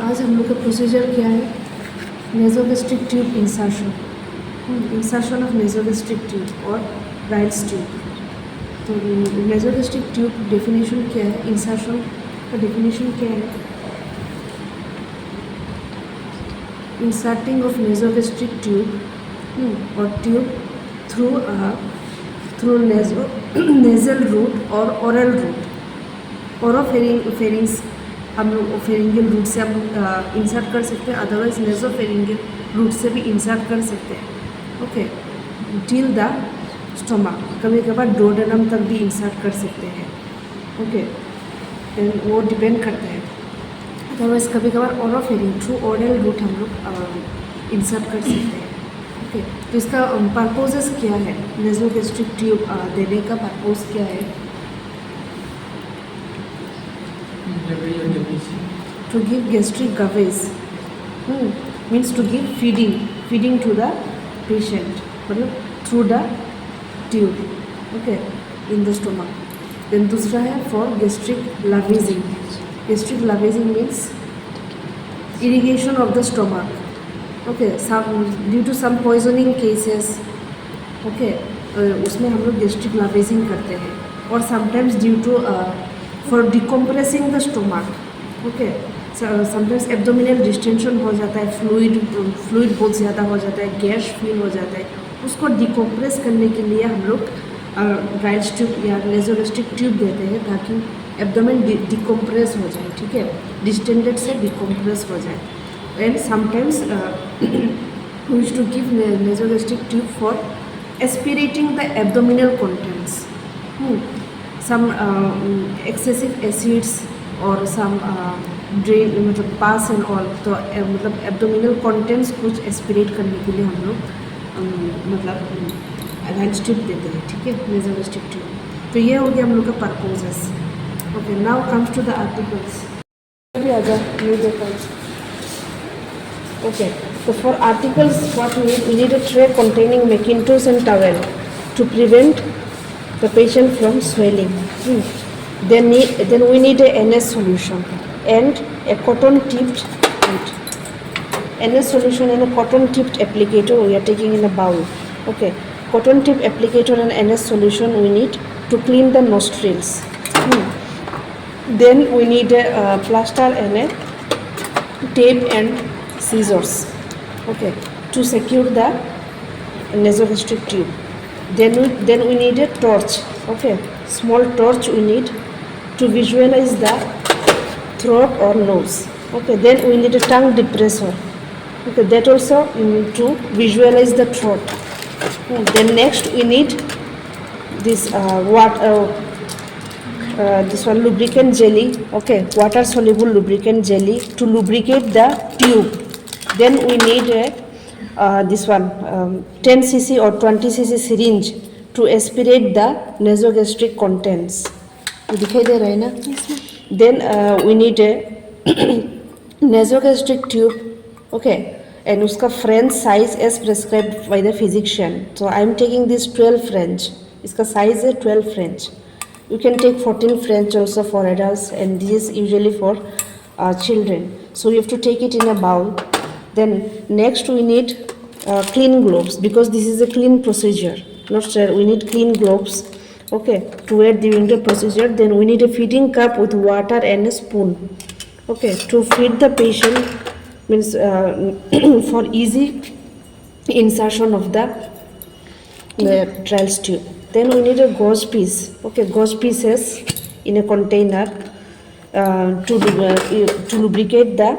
आज हम लोग का प्रोसीजर क्या है? Nasogastric tube insertion, insertion of nasogastric tube और राइल्स ट्यूब। तो नेजोगैस्ट्रिक ट्यूब डेफिनेशन क्या है? इंसर्शन का डेफिनेशन क्या है? इंसर्टिंग ऑफ नेजोगैस्ट्रिक ट्यूब और ट्यूब थ्रू नेजल रूट और ओरल रूट। ओरोफेरिंग्स हम लोग फेरिंगल रूट से हम इंसर्ट कर सकते हैं, अदरवाइज नेजोफेरिंगल रूट से भी इंसर्ट कर सकते हैं। ओके, टिल द स्टोमक, कभी कभार डोडेनम तक भी इंसर्ट कर सकते हैं। ओके, वो डिपेंड करता है। अदरवाइज कभी कभार ओरोफेरिंग थ्रू ओरल रूट हम लोग इंसर्ट कर सकते हैं। ओके, तो इसका पर्पसेस क्या है? नेजोगैस्ट्रिक ट्यूब देने का पर्पस क्या है? To give gastric gavees, means to give feeding to the patient, मतलब through the tube, okay, in the stomach. Then दूसरा है for gastric lavaging. Gastric lavaging means irrigation of the stomach. Okay, due to some poisoning cases, okay, उसमें हम लोग gastric lavaging करते हैं। और sometimes due to for decompressing the stomach, okay, sometimes abdominal distension हो जाता है, फ्लूइड बहुत ज़्यादा हो जाता है, गैस फील हो जाता है, उसको डिकम्प्रेस करने के लिए हम लोग राइल्स ट्यूब या नेजोगैस्ट्रिक ट्यूब देते हैं ताकि एब्डोमेन डिकम्प्रेस हो जाए। ठीक है, डिस्टेंडेड से डिकम्प्रेस हो जाए। And sometimes we used to give nasogastric tube for aspirating the abdominal contents, some excessive acids और सम ड्रेन, मतलब पास एंड ऑल। तो मतलब एब्डोमिनल कंटेंट्स कुछ एस्पिरेट करने के लिए हम लोग मतलब राइल्स ट्यूब देते हैं। ठीक है, नेजोगैस्ट्रिक ट्यूब। तो ये हो गया हम लोग का purposes. Okay, now comes to the articles. अभी आ जा, ये देखो। ओके, तो for articles what we need a tray containing McIntosh and towel to prevent the patient from swelling. Then we need a NS solution and a cotton tipped NS solution and a cotton tipped applicator we are taking in a bowl. Okay, cotton tip applicator and NS solution we need to clean the nostrils. Then we need a plaster and a tape and scissors, okay, to secure the nasogastric tube. Then we need a torch, okay, small torch we need to visualize the throat or nose. Okay, then we need a tongue depressor. Okay, that also we need to visualize the throat. Then next we need this this one lubricant jelly. Okay, water soluble lubricant jelly to lubricate the tube. Then we need this one 10 cc or 20 cc syringe to aspirate the nasogastric contents. दिखाई दे रहा है ना? Then we need a nasogastric tube, okay, and उसका French size as prescribed by the physician. So I am taking this 12 French. इसका size है 12 French. You can take 14 French also for adults, and this is usually for children. So you have to take it in a bowl. Then next we need clean gloves because this is a clean procedure. Not sure, we need clean gloves, okay, to wear during the procedure. Then we need a feeding cup with water and a spoon, okay, to feed the patient, means for easy insertion of the trials tube. Then we need a gauze piece, okay, gauze pieces in a container to lubricate the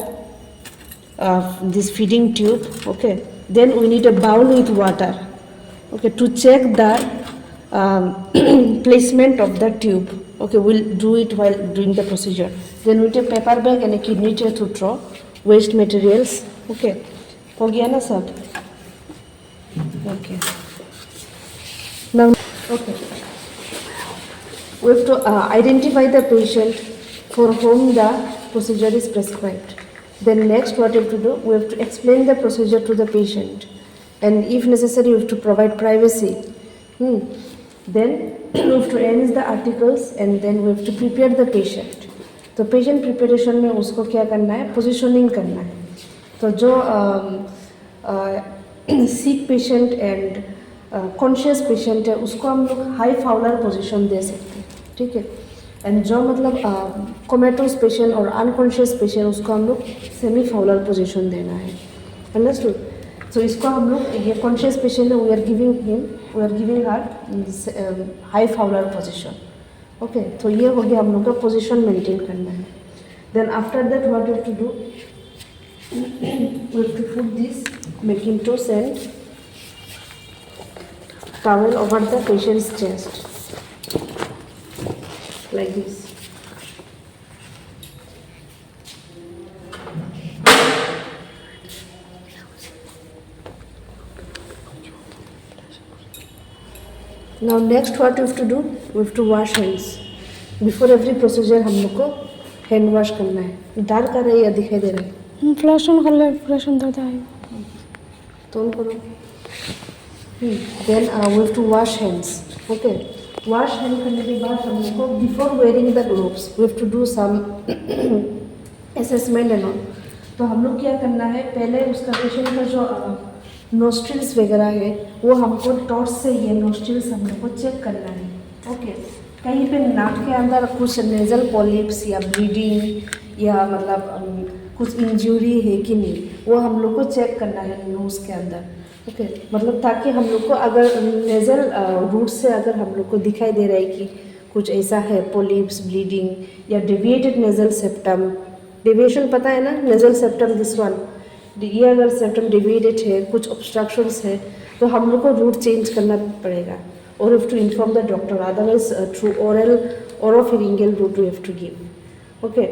this feeding tube. Okay, then we need a bowl with water, okay, to check the placement of the tube. Okay, we'll do it while doing the procedure. Then we take paper bag and a kidney tray to throw waste materials. Okay, हो गया ना सब? Okay, now okay, we have to identify the patient for whom the procedure is prescribed. Then next what we have to do, we have to explain the procedure to the patient, and if necessary we have to provide privacy. Then we have to arrange the articles, and then we have to prepare the patient. तो patient preparation में उसको क्या करना है, positioning करना है। तो जो सिक पेशेंट एंड कॉन्शियस पेशेंट है उसको हम लोग हाई फाउलर पोजीशन दे सकते हैं, ठीक है। एंड जो मतलब कोमेटोस पेशेंट और अनकॉन्शियस पेशेंट उसको हम लोग सेमी फाउलर पोजीशन देना है, अंडरस्टूड। सो इसको हम लोग, ये कॉन्शियस पेशेंट है, we are giving her high Fowler position, okay. तो ये हो गया हम लोग का पोजीशन मेंटेन करना है। Then after that what you have to do, we have to put this Macintosh and towel over the patient's chest like this. Now next what we have to do, we have to wash hands. Before every procedure हम लोग को hand wash करना है। Dark आ रहा है या दिखाई दे रहा है? फ्लैश ऑन कर ले, फ्लैश ऑन करता है तो ऑन करो। Then we have to wash hands, okay. Wash hand करने के बाद हम लोग को before wearing the gloves we have to do some assessment and all. तो हम लोग क्या करना है, पहले उसका पेशेंट का जो नोस्ट्रिल्स वगैरह है वो हमको टॉर्च से ये नोस्ट्रिल्स हम लोग को चेक करना है, ओके। कहीं पे नाक के अंदर कुछ नेजल पॉलिप्स या ब्लीडिंग या मतलब कुछ इंजरी है कि नहीं, वो हम लोग को चेक करना है नोज़ के अंदर, ओके। मतलब ताकि हम लोग को अगर नेजल रूट से अगर हम लोग को दिखाई दे रहा है कि कुछ ऐसा है, पॉलिप्स, ब्लीडिंग या डेविएटेड नेजल सेप्टम, डेविएशन पता है ना, नेजल सेप्टम दिस वन, ये अगर सेप्टम डेविएटेड है, कुछ ऑब्स्ट्रक्शंस है, तो हम लोग को रूट चेंज करना पड़ेगा और have to inform the doctor, otherwise through oropharyngeal route we have to give, okay.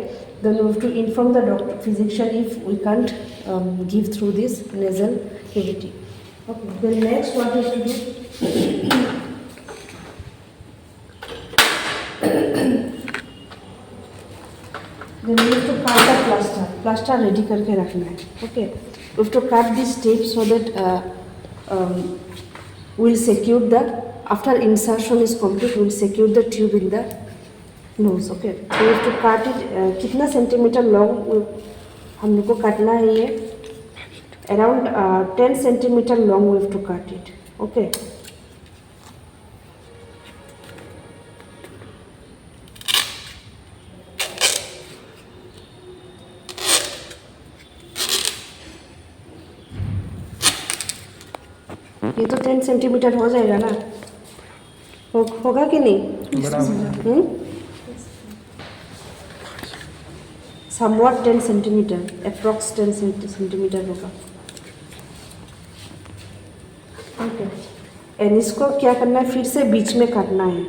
Then we have to inform the doctor, physician, if we can't give through this nasal cavity, okay. Then next what we have to do, then we have to cut the plaster ready करके रखना है, okay. We have to cut this tape so that we'll secure the, after insertion is complete we'll secure the tube in the nose, okay. तो इसको काट it, कितना centimetre long हम लोग को काटना है, ये around 10 centimetre long we have to cut it, okay. ये तो 10 सेंटीमीटर हो जाएगा ना, होगा कि नहीं? समवॉट 10 सेंटीमीटर, अप्रॉक्स 10 सेंटीमीटर होगा, ओके। एंड इसको क्या करना है, फिर से बीच में काटना है,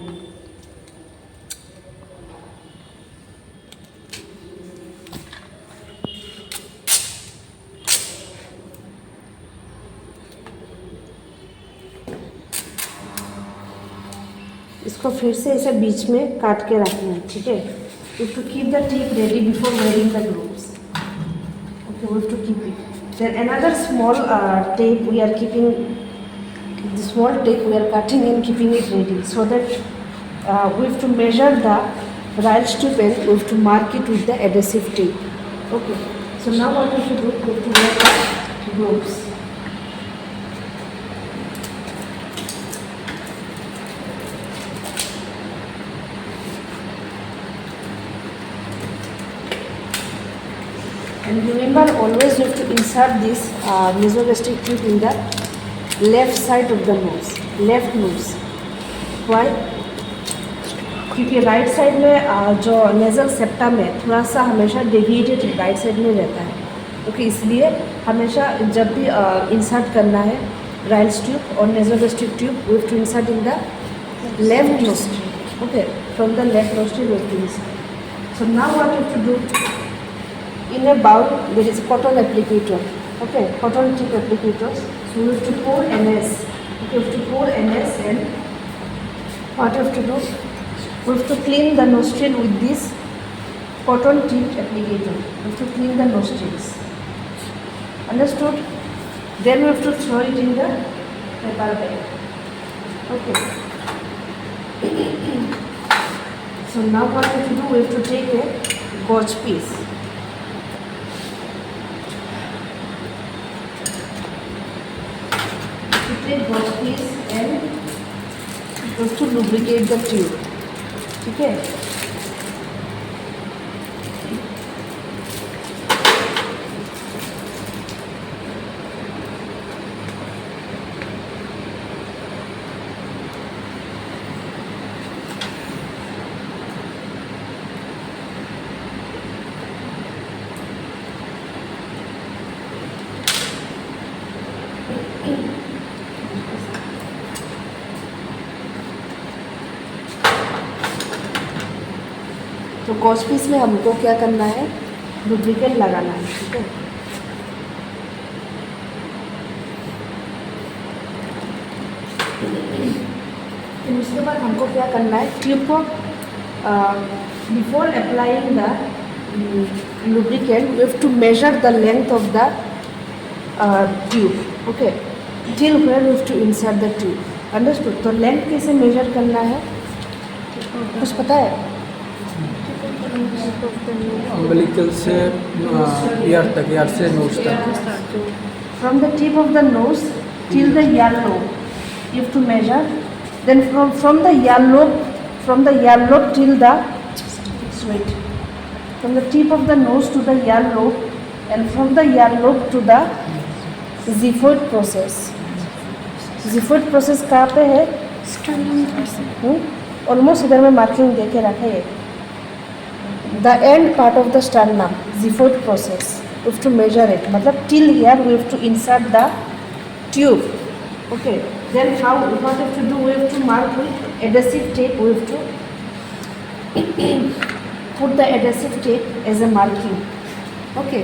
इसको फिर से ऐसे बीच में काट के रखना है, ठीक है। We have to keep the tape ready before wearing the gloves. Okay, we have to keep it. Then another small tape we are keeping, the small tape we are cutting and keeping it ready so that we have to measure the Ryle's tube and we have to mark it with the adhesive tape. Okay, so now what we have to do, we have to wear the gloves. And remember, always you have to insert this nasogastric tube in the left side of the nose, left nose. Why? क्योंकि right side में जो nasal septum है थोड़ा सा हमेशा deviated right side में रहता है, ओके। इसलिए हमेशा जब भी इंसर्ट करना है राइल्स ट्यूब और nasogastric tube, we have to insert in the left nostril, okay, from the left nostril we have to insert. So now what you have to do, in a bowl there is cotton applicator, okay, cotton tip applicators. So we have to pour NS, okay, we have to pour NS and what we have to do, we have to clean the nostril with this cotton tip applicator. We have to clean the nostrils, understood? Then we have to throw it in the paper bag, okay. So now what we have to do, we have to take a gauze piece. You take gauze piece and just to lubricate the tube. ठीक है? तो gauge piece में हमको क्या करना है, lubricant लगाना है, ठीक है। फिर उसके बाद हमको क्या करना है, ट्यूब को before applying the lubricant we have to measure the length of the tube, okay, till where we have to insert the tube, understood. तो लेंथ कैसे मेजर करना है, कुछ पता है? अम्बिलिकल से ईयर तक, ईयर से नोज तक। From the tip of the nose till the earlobe, you have to measure. Then from the earlobe till the wait. From the tip of the nose to the earlobe, and from the earlobe to the xiphoid process. Xiphoid process कहाँ पे है? Almost इधर में marking दे के रखे है। The end part of the sternum, xiphoid process. We have to measure it. मतलब till here we have to insert the tube. Okay. Then what we have to do? We have to mark with adhesive tape. We have to put the adhesive tape as a marking. Okay.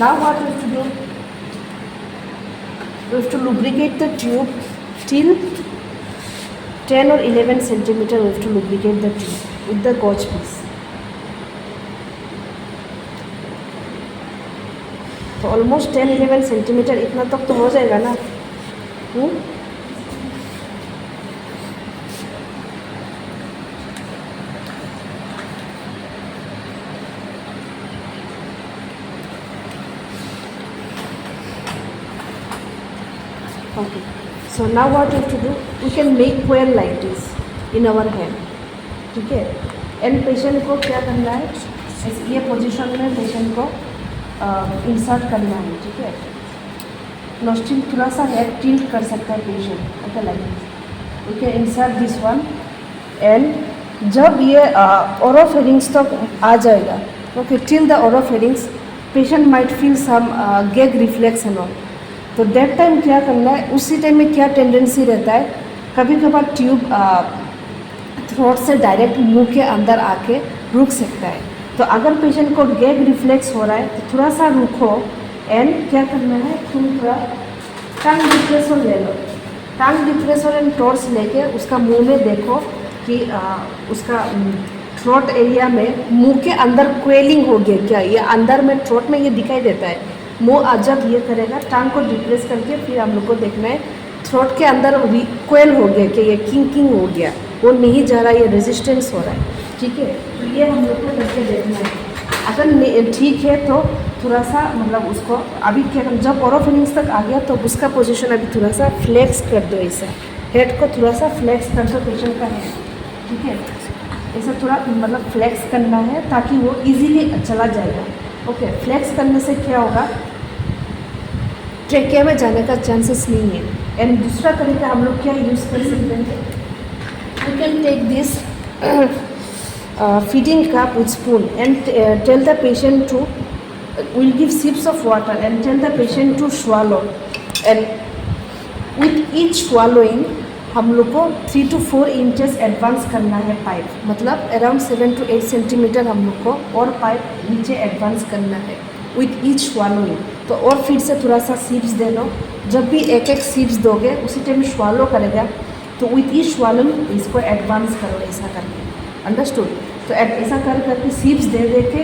Now what we have to do? We have to lubricate the tube till 10 or 11 centimeter. We have to lubricate the tube with the gauze piece. तो almost 10-11 centimetre इतना तक तो हो जाएगा ना। Okay, so now what you to do, we can make quell like this in our hand, ठीक है। And patient को क्या करना है, ये पोजीशन में पेशेंट को इंसर्ट करना है, ठीक है। नोस्ट्रिल थोड़ा सा हेड टिल्ट कर सकता है patient, okay, like we can insert this one. And जब ये ओरोफेरिंग्स तक आ जाएगा, okay, till the oropharynx patient might feel some gag reflex and all. तो दैट टाइम क्या करना है, उसी टाइम में क्या टेंडेंसी रहता है, कभी कभार ट्यूब थ्रोट से डायरेक्ट मुंह के अंदर आके रुक सकता है। तो अगर पेशेंट को गैग रिफ्लेक्स हो रहा है तो थोड़ा सा रुको एंड क्या करना है, तुम थोड़ा टंग डिप्रेसर ले लो। टंग डिप्रेसर एंड टॉर्च लेके उसका मुंह में देखो कि उसका थ्रोट एरिया में मुंह के अंदर क्वेलिंग हो गया क्या, ये अंदर में थ्रोट में ये दिखाई देता है। मुंह जब ये करेगा टंग को डिप्रेस करके फिर हम लोग को देखना है थ्रोट के अंदर क्वेल हो गया कि ये किंकिंग हो गया, वो नहीं जा रहा, ये रेजिस्टेंस हो रहा है, ठीक है। तो ये हम लोग को करके देखना है। अगर ठीक है तो थोड़ा सा मतलब उसको अभी क्या, जब ओरोफेरिंग्स तक आ गया तो उसका पोजीशन अभी थोड़ा सा फ्लेक्स कर दो, ऐसा हेड को थोड़ा सा फ्लेक्स कर दो पेशेंट का हेड, ठीक है। ऐसा थोड़ा मतलब फ्लेक्स करना है ताकि वो इजीली चला जाएगा, ओके। फ्लेक्स करने से क्या होगा, ट्रेकिया में जाने का चांसेस नहीं है। एंड दूसरा तरीका हम लोग क्या यूज़ कर सकते हैं, we can take this feeding cup with spoon and tell the patient to, we'll give sips of water and tell the patient to swallow, and with each swallowing हम लोग को 3 to 4 इंचेस एडवांस करना है pipe, मतलब around 7 to 8 centimetre हम लोग को और पाइप नीचे एडवांस करना है विथ ईच swallowing। तो और फिर से थोड़ा सा सिप्स दे दो, जब भी एक एक सिप्स दोगे उसी टाइम swallow करेगा, तो विथ ईच swallowing इसको एडवांस करो, ऐसा करके, अंडरस्टूड। तो ऐसा कर करके सिप्स दे दे के,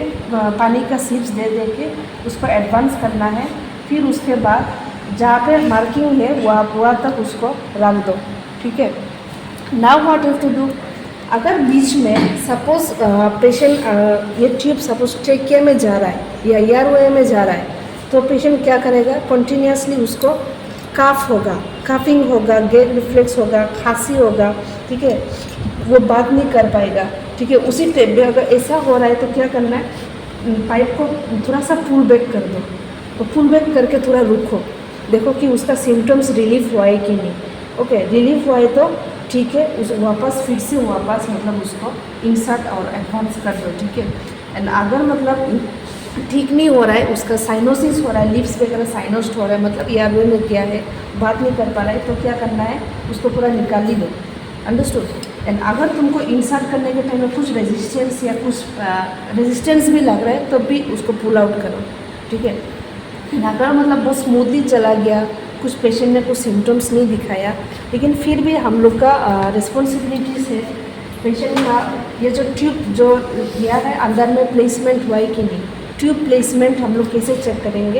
पानी का सिप्स दे दे के उसको एडवांस करना है। फिर उसके बाद जहाँ पे मार्किंग है वहाँ तक उसको रख दो, ठीक है। Now what you have to do, अगर बीच में सपोज पेशेंट ये ट्यूब सपोज ट्रेकिया में जा रहा है या एयरवे में जा रहा है, तो पेशेंट क्या करेगा, कंटिन्यूसली उसको काफ होगा, काफिंग होगा, गैग रिफ्लेक्स होगा, खांसी होगा, ठीक है, वो बात नहीं कर पाएगा, ठीक है। उसी टाइप में अगर ऐसा हो रहा है तो क्या करना है, पाइप को थोड़ा सा पुल बैक कर दो, तो पुल बैक करके थोड़ा रुको, देखो कि उसका सिम्टम्स रिलीफ हुआ है कि नहीं। ओके, रिलीफ हुआ है तो ठीक है, उस वापस फिर से वापस मतलब उसको इंसर्ट और एडवांस कर दो, ठीक है। एंड अगर मतलब ठीक नहीं हो रहा है, उसका साइनोसिस हो रहा है, लिप्स वगैरह साइनोस्ट हो रहा है, मतलब एयरवे में क्या है, बात नहीं कर पा रहा है, तो क्या करना है, उसको पूरा निकाल ही दो, अंडरस्टूड। एंड अगर तुमको इंसर्ट करने के टाइम में कुछ रेजिस्टेंस या कुछ रेजिस्टेंस भी लग रहा है तो भी उसको पुल आउट करो, ठीक है। अगर मतलब बहुत स्मूथली चला गया, कुछ पेशेंट ने कुछ सिम्टम्स नहीं दिखाया, लेकिन फिर भी हम लोग का रिस्पॉन्सिबिलिटीज़ है पेशेंट का, ये जो ट्यूब जो दिया है अंदर में प्लेसमेंट हुआ है कि नहीं, ट्यूब प्लेसमेंट हम लोग कैसे चेक करेंगे।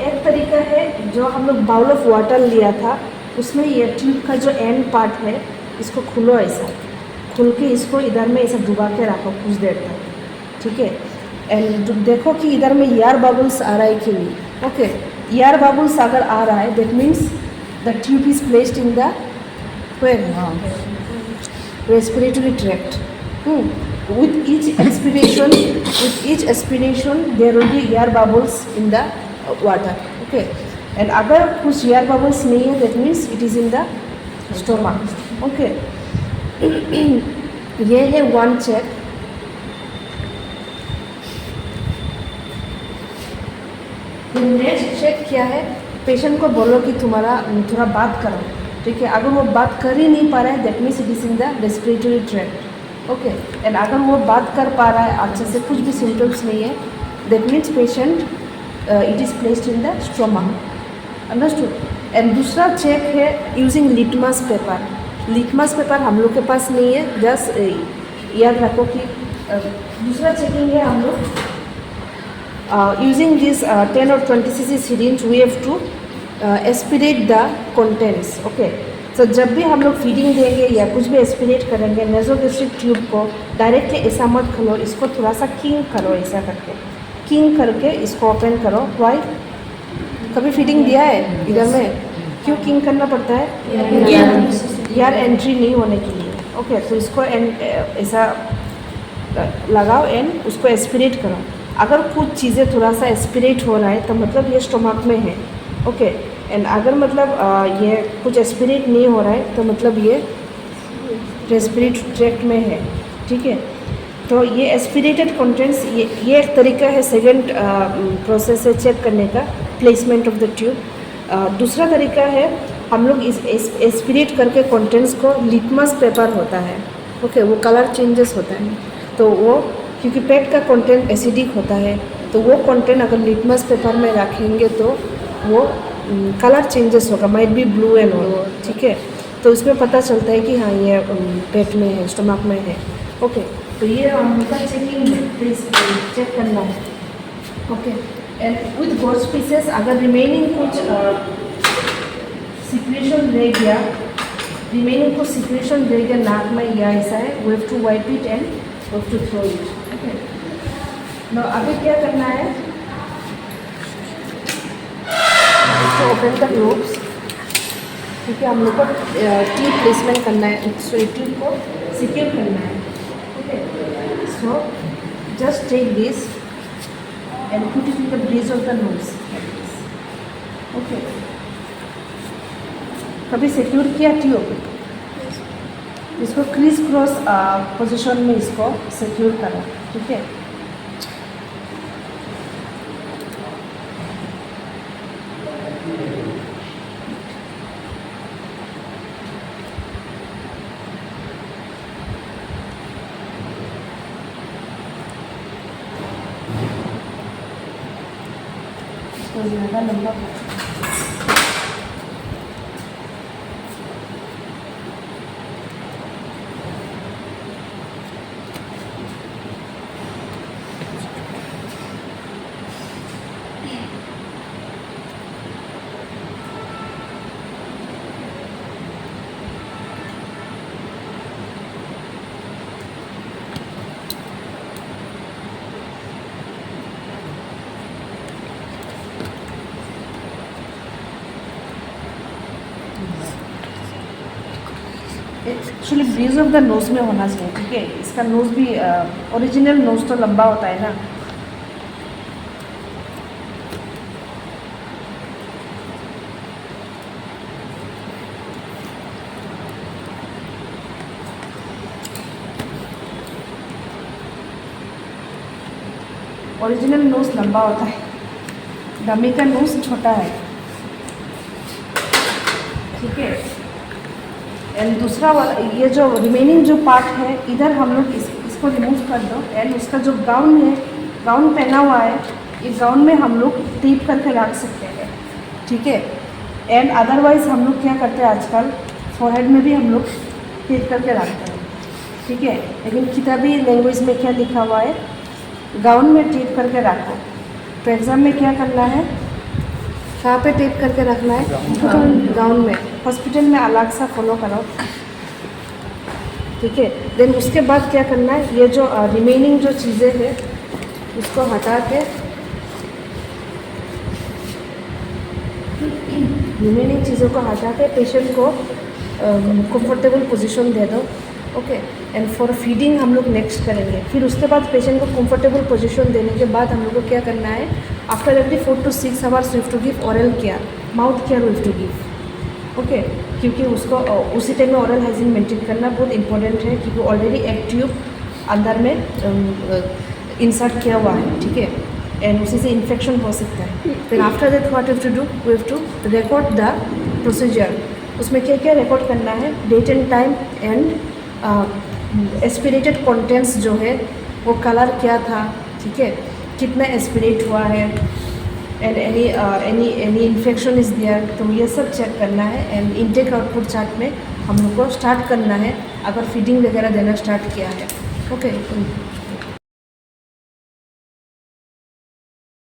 एक तरीका है, जो हम लोग बाउल ऑफ वाटर लिया था उसमें ये ट्यूब का जो एंड पार्ट है इसको खुलो, ऐसा खुल के इसको इधर में ऐसा डुबा के रखो कुछ देर तक, ठीक है। एंड देखो कि इधर में एयर बबल्स आ रहा है कि नहीं। ओके, एयर बबल्स अगर आ रहा है that means the tube is placed in the respiratory tract. With each expiration there will be air bubbles in the water, okay। and अगर कुछ air bubbles नहीं है that means it is in the stomach, okay। ये है one check। Next check क्या है, patient को बोलो कि तुम्हारा थोड़ा बात करो, ठीक है। अगर वो बात कर ही नहीं पा रहा है that means it is in the respiratory tract, okay. And अगर वो बात कर पा रहा है अच्छे से, कुछ भी सिम्टम्स नहीं है, that means patient it is placed in the stomach, understood. And दूसरा चेक है using litmus paper. Litmus paper हम लोग के पास नहीं है, जस्ट याद रखो कि दूसरा चेकिंग है हम लोग using this 10 or 20 cc syringe we have to aspirate the contents, okay। तो जब भी हम लोग फीडिंग देंगे या कुछ भी एस्पिरेट करेंगे नेज़ोगैस्ट्रिक ट्यूब को डायरेक्टली ऐसा मत खोलो, इसको थोड़ा सा किंग करो, ऐसा करके किंग करके इसको ओपन करो। वाई, कभी फीडिंग दिया है इधर में, क्यों किंग करना पड़ता है, यार एंट्री नहीं होने के लिए, ओके। तो इसको ऐसा लगाओ एंड उसको एस्पिरेट करो। अगर कुछ चीज़ें थोड़ा सा एस्पिरेट हो रहा है तो मतलब ये स्टोमक में है, ओके। एंड अगर मतलब ये कुछ एस्पिरेट नहीं हो रहा है तो मतलब ये रेस्पिरेटरी ट्रैक्ट में है, ठीक है। तो ये एस्पिरेटेड कंटेंट्स, ये एक तरीका है, सेकंड प्रोसेस है चेक करने का, प्लेसमेंट ऑफ द ट्यूब। दूसरा तरीका है हम लोग इस एस्पिरेट करके कंटेंट्स को, लिटमस पेपर होता है, ओके, वो कलर चेंजेस होता है, तो वो क्योंकि पेट का कंटेंट एसिडिक होता है तो वो कंटेंट अगर लिटमस पेपर में रखेंगे तो वो कलर चेंजेस होगा, might be blue and all, ठीक है। तो इसमें पता चलता है कि हाँ ये पेट में है, स्टमक में है, ओके। तो ये उनका चेकिंग है, प्लीज चेक करना है, okay. And with goats pieces अगर रिमेनिंग कुछ सिक्रेशन रह गया, रिमेनिंग कुछ सिक्रेशन रह गया नाक में या ऐसा है, we have to wipe it and we have to throw it, okay. No अभी क्या करना है, ओपन द ग्लोव्स, ठीक है। हम लोग को ट्यूब प्लेसमेंट करना है, सो ट्यूब को सिक्योर करना है, okay. So just take this and put it in the bridge of the nose, okay. कभी सिक्योर किया ट्यूब, इसको क्रीज क्रॉस पोजीशन में इसको सिक्योर करो, ठीक है। ज़्यादा लंबा actually bridge of the nose में होना चाहिए, ठीक है। इसका नोज भी ओरिजिनल नोज तो लंबा होता है ना। ओरिजिनल नोज लंबा होता है, डमी का नोज छोटा है, ठीक है। एंड दूसरा वाला ये जो रिमेनिंग जो पार्ट है इधर हम लोग इसको रिमूव कर दो। एंड उसका जो गाउन है, गाउन पहना हुआ है, इस गाउन में हम लोग टेप करके रख सकते हैं, ठीक है। एंड अदरवाइज हम लोग क्या करते हैं आजकल, फॉरहेड में भी हम लोग टेप करके रखते हैं, ठीक है। लेकिन किताबी लैंग्वेज में क्या लिखा हुआ है, गाउन में टेप करके रखो। तो एग्ज़ाम में क्या करना है, कहाँ पे टेप करके रखना है, गाउन में। हॉस्पिटल में अलग सा फॉलो करो, ठीक है। देन उसके बाद क्या करना है, ये जो रिमेनिंग जो चीज़ें हैं उसको हटा के, रिमेनिंग चीज़ों को हटा के पेशेंट को कंफर्टेबल पोजीशन दे दो, ओके। एंड फॉर फीडिंग हम लोग नेक्स्ट करेंगे। फिर उसके बाद पेशेंट को कंफर्टेबल पोजीशन देने के बाद हम लोग को क्या करना है, after every 4 to 6 hours we have to give oral care, mouth care we have to give, okay. क्योंकि उसको उसी टाइम में ओरल हाइजीन मेंटेन करना बहुत इंपॉर्टेंट है, क्योंकि ऑलरेडी एक ट्यूब अंदर में इंसर्ट किया हुआ है, ठीक है। एंड उसी से इन्फेक्शन हो सकता है। फिर after that what have to do, we have to record the procedure. उसमें क्या क्या रिकॉर्ड करना है, date and time and aspirated contents जो है वो कलर क्या था, ठीक है, कितना एस्पिरेट हुआ है, and any infection is there, तो ये सब चेक करना है। एंड इनटेक आउटपुट चार्ट में हम लोग को स्टार्ट करना है अगर फीडिंग वगैरह देना स्टार्ट किया है, ओके।